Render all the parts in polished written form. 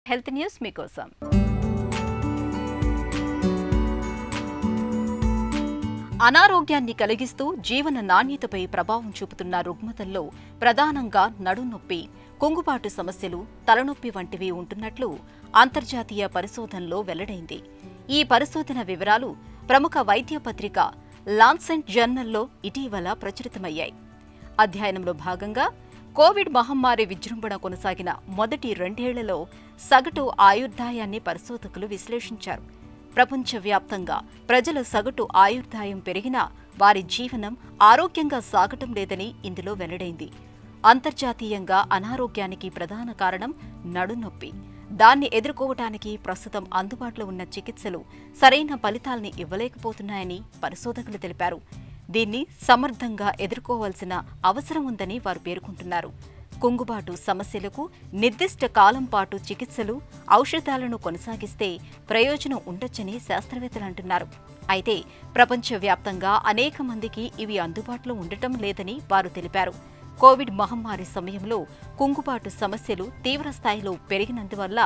Health news మీకోసం. అనారోగ్యాన్ని కలిగిస్తూ జీవన నాణ్యతపై ప్రభావం చూపుతున్న రుగ్మతల్లో ప్రధానంగా నడునొప్పి, కుంగుబాటు సమస్యలు, తలనొప్పి వంటివి ఉంటున్నట్లు అంతర్జాతీయ పరిశోధనలో వెల్లడైంది. ఈ పరిశోధన వివరాలు ప్రముఖ వైద్య పత్రిక లాన్సెట్ జర్నల్లో ఇటీవల ప్రచురితమయ్యాయి. అధ్యయనంలో భాగంగా కోవిడ్ మహమ్మారి విజృంభణ కొనసాగిన మొదటి 2 ఏళ్లలో సగటు ఆయుర్దాయాన్ని పరిశోధకులు విశ్లేషించారు. ప్రపంచవ్యాప్తంగా ప్రజల సగటు ఆయుర్దాయం పెరిగినా వారి జీవనం ఆరోగ్యంగా సాగటం లేదని ఇందులో వెల్లడైంది. అంతర్జాతీయంగా అనారోగ్యానికి ప్రధాన కారణం నడునొప్పి. దాన్ని ఎదుర్కోవటానికి ప్రస్తుతం అందుబాటులో ఉన్న చికిత్సలు సరైన ఫలితాల్ని ఇవ్వలేకపోతున్నాయని పరిశోధకులు తెలిపారు. దీన్ని సమర్థంగా ఎదుర్కోవాల్సిన అవసరం ఉందని వారు పేర్కొంటున్నారు. కుంగుబాటు సమస్యలకు నిర్దిష్ట కాలం పాటు చికిత్సలు, ఔషధాలను కొనసాగిస్తే ప్రయోజనం ఉండొచ్చని శాస్త్రవేత్తలు అంటున్నారు. అయితే ప్రపంచవ్యాప్తంగా అనేక మందికి ఇవి అందుబాటులో ఉండటం లేదని వారు తెలిపారు. కోవిడ్ మహమ్మారి సమయంలో కుంగుబాటు సమస్యలు తీవ్రస్థాయిలో పెరిగినందువల్ల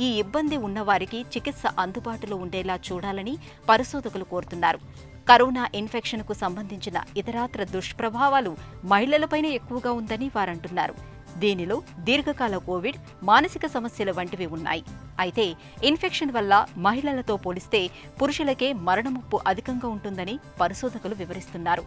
ఈ ఇబ్బంది ఉన్నవారికి చికిత్స అందుబాటులో ఉండేలా చూడాలని పరిశోధకులు కోరుతున్నారు. కరోనా ఇన్ఫెక్షన్కు సంబంధించిన ఇతరాత్ర దుష్ప్రభావాలు మహిళలపైనే ఎక్కువగా ఉందని వారంటున్నారు. దీనిలో దీర్ఘకాల కోవిడ్, మానసిక సమస్యల వంటివి ఉన్నాయి. అయితే ఇన్ఫెక్షన్ వల్ల మహిళలతో పోలిస్తే పురుషులకే మరణముప్పు అధికంగా ఉంటుందని పరిశోధకులు వివరిస్తున్నారు.